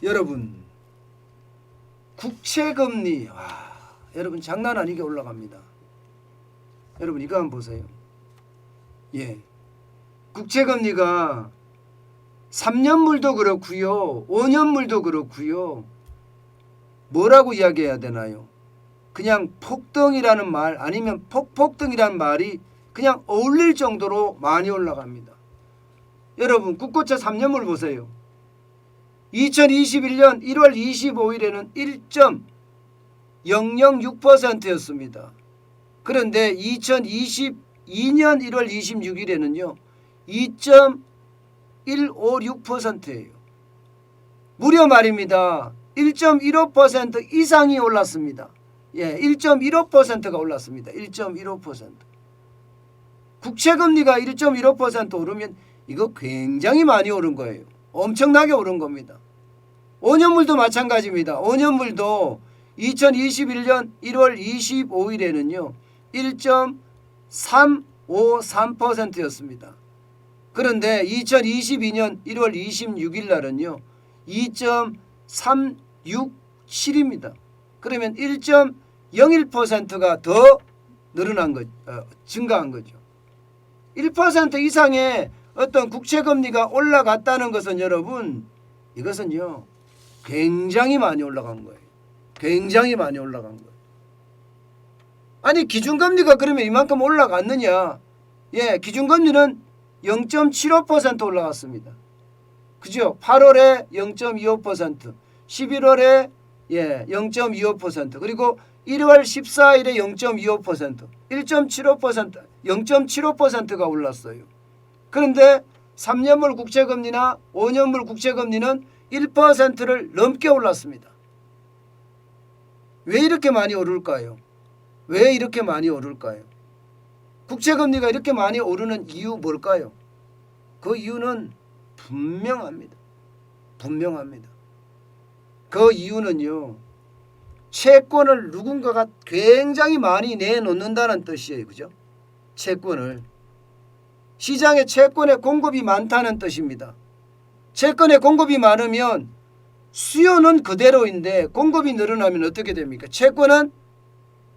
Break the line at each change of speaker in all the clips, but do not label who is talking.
여러분 국채금리 여러분 장난 아니게 올라갑니다. 여러분 이거 한번 보세요. 국채금리가 3년물도 그렇고요 5년물도 그렇고요 뭐라고 이야기해야 되나요? 그냥 폭등이라는 말 아니면 폭등이라는 말이 그냥 어울릴 정도로 많이 올라갑니다. 여러분 국고채 3년물 보세요. 2021년 1월 25일에는 1.006%였습니다. 그런데 2022년 1월 26일에는요 2.156%예요. 무려 말입니다. 1.15% 이상이 올랐습니다. 1.15%가 올랐습니다. 1.15%. 국채금리가 1.15% 오르면 이거 굉장히 많이 오른 거예요. 엄청나게 오른 겁니다. 5년물도 마찬가지입니다. 5년물도 2021년 1월 25일에는요 1.353%였습니다. 그런데 2022년 1월 26일 날은요 2.367입니다. 그러면 1.01%가 더 늘어난 거, 증가한 거죠. 1% 이상의 어떤 국채금리가 올라갔다는 것은 여러분 이것은요 굉장히 많이 올라간 거예요. 굉장히 많이 올라간 거예요. 아니 기준금리가 그러면 이만큼 올라갔느냐? 기준금리는 0.75% 올라갔습니다. 그죠? 8월에 0.25%, 11월에 0.25%, 그리고 1월 14일에 0.25%, 1.75%, 0.75%가 올랐어요. 그런데 3년물 국채금리나 5년물 국채금리는 1%를 넘게 올랐습니다. 왜 이렇게 많이 오를까요? 왜 이렇게 많이 오를까요? 국채금리가 이렇게 많이 오르는 이유 뭘까요? 그 이유는 분명합니다. 분명합니다. 그 이유는요. 채권을 누군가가 굉장히 많이 내놓는다는 뜻이에요. 그죠? 채권을. 시장에 채권의 공급이 많다는 뜻입니다. 채권의 공급이 많으면 수요는 그대로인데 공급이 늘어나면 어떻게 됩니까? 채권은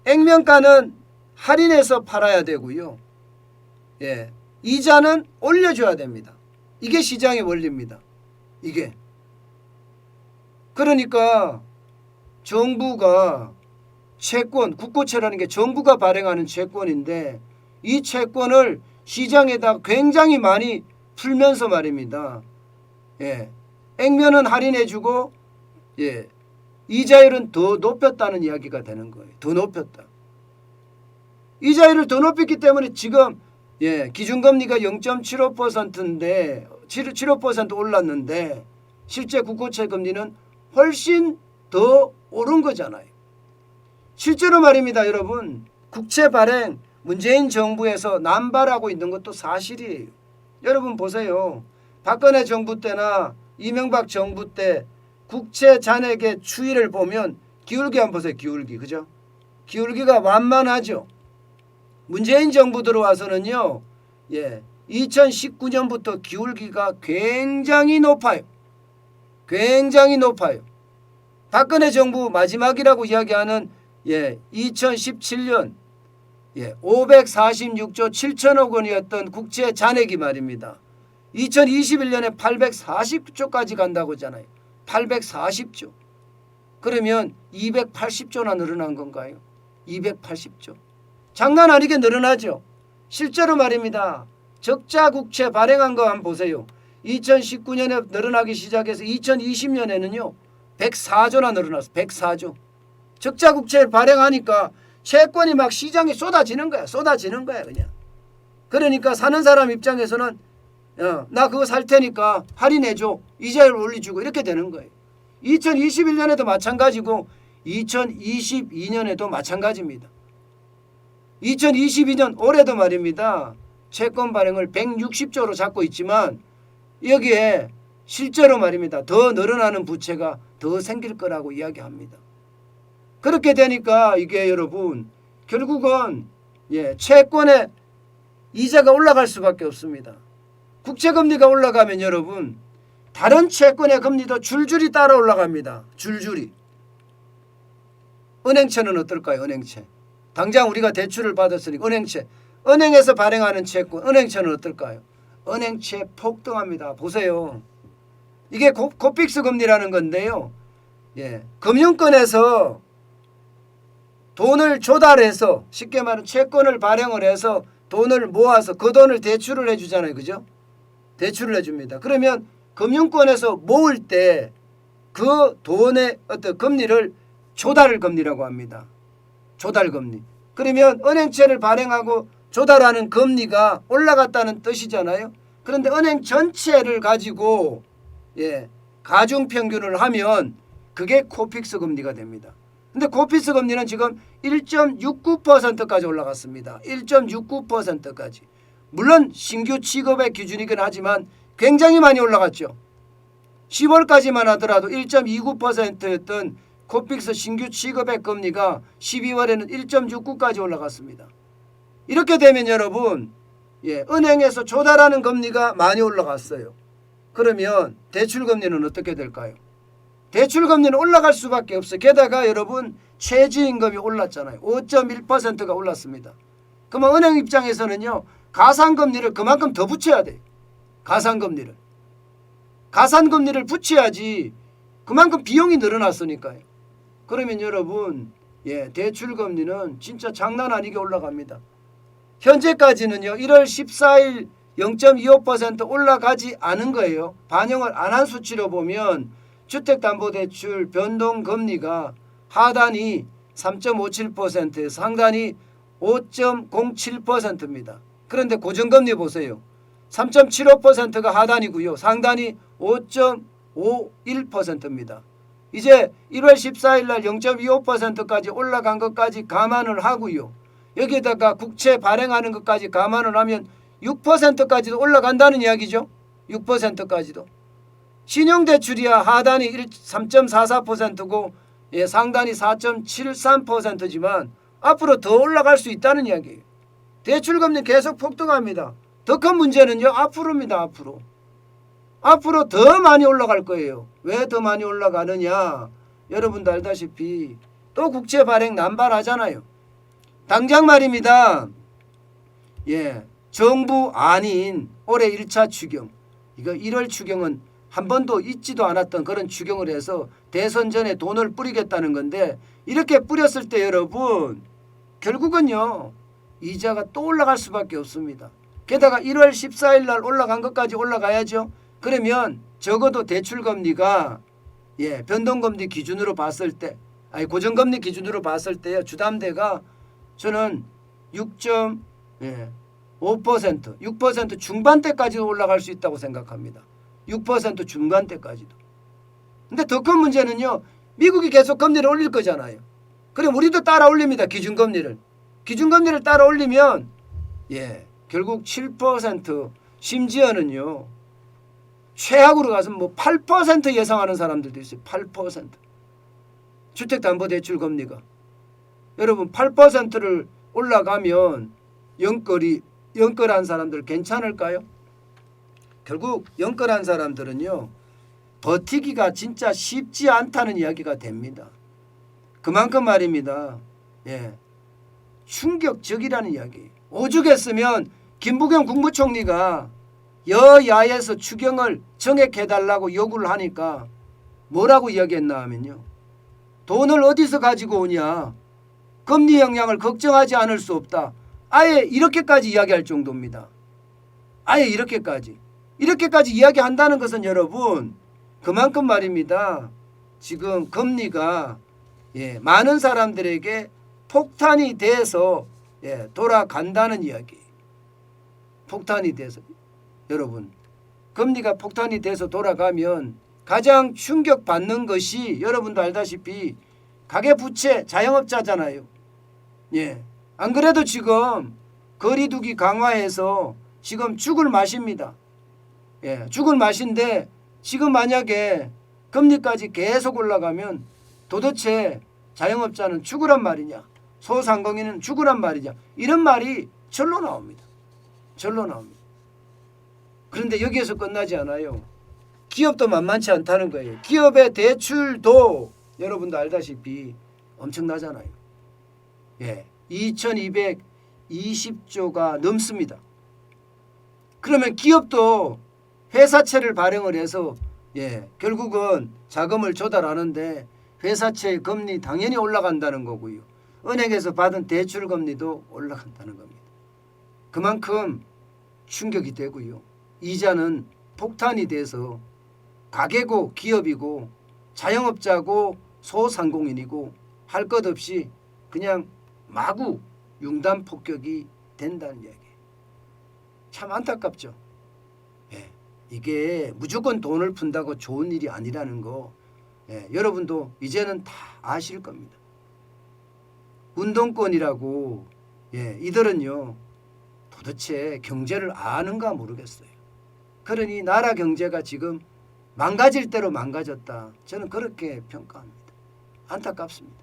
액면가는 할인해서 팔아야 되고요. 이자는 올려줘야 됩니다. 이게 시장의 원리입니다. 이게. 그러니까 정부가 채권, 국고채라는 게 정부가 발행하는 채권인데 이 채권을 시장에다 굉장히 많이 풀면서 말입니다. 액면은 할인해주고 이자율은 더 높였다는 이야기가 되는 거예요. 더 높였다. 이자율을 더 높였기 때문에 지금 기준금리가 0.75%인데 75% 올랐는데 실제 국고채 금리는 훨씬 더 오른 거잖아요. 실제로 말입니다. 여러분 국채 발행 문재인 정부에서 남발하고 있는 것도 사실이에요. 여러분 보세요. 박근혜 정부 때나 이명박 정부 때 국채 잔액의 추이를 보면 기울기 한번 보세요. 기울기. 그죠? 기울기가 완만하죠. 문재인 정부 들어와서는요. 2019년부터 기울기가 굉장히 높아요. 굉장히 높아요. 박근혜 정부 마지막이라고 이야기하는 2017년 546조 7천억 원이었던 국채 잔액이 말입니다. 2021년에 840조까지 간다고 하잖아요. 840조. 그러면 280조나 늘어난 건가요? 280조. 장난 아니게 늘어나죠. 실제로 말입니다. 적자 국채 발행한 거 한번 보세요. 2019년에 늘어나기 시작해서 2020년에는요. 104조나 늘어났어. 104조. 적자 국채를 발행하니까 채권이 막 시장에 쏟아지는 거야. 쏟아지는 거야 그냥. 그러니까 사는 사람 입장에서는 나 그거 살 테니까 할인해줘. 이자율 올려주고 이렇게 되는 거예요. 2021년에도 마찬가지고 2022년에도 마찬가지입니다. 2022년 올해도 말입니다. 채권 발행을 160조로 잡고 있지만 여기에 실제로 말입니다. 더 늘어나는 부채가 더 생길 거라고 이야기합니다. 그렇게 되니까 이게 여러분 결국은 채권의 이자가 올라갈 수밖에 없습니다. 국채금리가 올라가면 여러분 다른 채권의 금리도 줄줄이 따라 올라갑니다. 줄줄이. 은행채는 어떨까요? 은행채. 당장 우리가 대출을 받았으니까 은행채. 은행에서 발행하는 채권, 은행채는 어떨까요? 은행채 폭등합니다. 보세요. 이게 고픽스 금리라는 건데요. 예, 금융권에서 돈을 조달해서 쉽게 말하면 채권을 발행을 해서 돈을 모아서 그 돈을 대출을 해주잖아요. 그죠? 대출을 해줍니다. 그러면 금융권에서 모을 때 그 돈의 어떤 금리를 조달금리라고 합니다. 조달금리. 그러면 은행채를 발행하고 조달하는 금리가 올라갔다는 뜻이잖아요. 그런데 은행 전체를 가지고 가중평균을 하면 그게 코픽스 금리가 됩니다. 근데 코픽스 금리는 지금 1.69%까지 올라갔습니다. 1.69%까지. 물론 신규 취급의 기준이긴 하지만 굉장히 많이 올라갔죠. 10월까지만 하더라도 1.29%였던 코픽스 신규 취급의 금리가 12월에는 1.69까지 올라갔습니다. 이렇게 되면 여러분 은행에서 조달하는 금리가 많이 올라갔어요. 그러면 대출금리는 어떻게 될까요? 대출금리는 올라갈 수밖에 없어요. 게다가 여러분 최저임금이 올랐잖아요. 5.1%가 올랐습니다. 그러면 은행 입장에서는요. 가산금리를 그만큼 더 붙여야 돼요. 가산금리를 붙여야지 그만큼 비용이 늘어났으니까요. 그러면 여러분 대출금리는 진짜 장난 아니게 올라갑니다. 현재까지는요. 1월 14일 0.25% 올라가지 않은 거예요. 반영을 안 한 수치로 보면 주택담보대출 변동금리가 하단이 3.57%, 상단이 5.07%입니다. 그런데 고정금리 보세요. 3.75%가 하단이고요. 상단이 5.51%입니다. 이제 1월 14일 날 0.25%까지 올라간 것까지 감안을 하고요. 여기에다가 국채 발행하는 것까지 감안을 하면 6%까지도 올라간다는 이야기죠. 6%까지도. 신용대출이야 하단이 3.44%고 상단이 4.73%지만 앞으로 더 올라갈 수 있다는 이야기예요. 대출금리 계속 폭등합니다. 더 큰 문제는요. 앞으로입니다. 앞으로 더 많이 올라갈 거예요. 왜 더 많이 올라가느냐. 여러분도 알다시피 또 국채 발행 남발하잖아요. 당장 말입니다. 정부 아닌 올해 1차 추경. 이거 1월 추경은 한 번도 있지도 않았던 그런 추경을 해서 대선 전에 돈을 뿌리겠다는 건데 이렇게 뿌렸을 때 여러분 결국은요. 이자가 또 올라갈 수밖에 없습니다. 게다가 1월 14일 날 올라간 것까지 올라가야죠. 그러면 적어도 대출금리가 변동금리 기준으로 봤을 때 고정금리 기준으로 봤을 때요. 주담대가 저는 6% 중반대까지도 올라갈 수 있다고 생각합니다. 6% 중반대까지도. 근데 더 큰 문제는요. 미국이 계속 금리를 올릴 거잖아요. 그럼 우리도 따라 올립니다. 기준금리를 따라 올리면 결국 7% 심지어는요. 최악으로 가서 8% 예상하는 사람들도 있어요. 8%. 주택담보대출 금리가. 여러분 8%를 올라가면 영끌한 사람들 괜찮을까요? 결국 영끌한 사람들은요. 버티기가 진짜 쉽지 않다는 이야기가 됩니다. 그만큼 말입니다. 충격적이라는 이야기. 오죽했으면 김부겸 국무총리가 여야에서 추경을 정액해달라고 요구를 하니까 뭐라고 이야기했나 하면요. 돈을 어디서 가지고 오냐. 금리 영향을 걱정하지 않을 수 없다. 아예 이렇게까지 이야기할 정도입니다. 아예 이렇게까지 이야기한다는 것은 여러분 그만큼 말입니다. 지금 금리가 많은 사람들에게 폭탄이 돼서 돌아간다는 이야기. 폭탄이 돼서 여러분 금리가 폭탄이 돼서 돌아가면 가장 충격받는 것이 여러분도 알다시피 가계부채 자영업자잖아요. 안 그래도 지금 거리두기 강화해서 지금 죽을 맛입니다. 죽을 맛인데 지금 만약에 금리까지 계속 올라가면 도대체 자영업자는 죽으란 말이냐, 소상공인은 죽으란 말이냐, 이런 말이 절로 나옵니다. 그런데 여기에서 끝나지 않아요. 기업도 만만치 않다는 거예요. 기업의 대출도 여러분도 알다시피 엄청나잖아요. 예, 2220조가 넘습니다. 그러면 기업도 회사채를 발행을 해서 결국은 자금을 조달하는데 회사채 금리 당연히 올라간다는 거고요. 은행에서 받은 대출 금리도 올라간다는 겁니다. 그만큼 충격이 되고요. 이자는 폭탄이 돼서 가계고 기업이고 자영업자고 소상공인이고 할 것 없이 그냥 마구 융단 폭격이 된다는 이야기예요. 참 안타깝죠. 이게 무조건 돈을 푼다고 좋은 일이 아니라는 거 여러분도 이제는 다 아실 겁니다. 운동권이라고 이들은요 도대체 경제를 아는가 모르겠어요. 그러니 나라 경제가 지금 망가질 대로 망가졌다. 저는 그렇게 평가합니다. 안타깝습니다.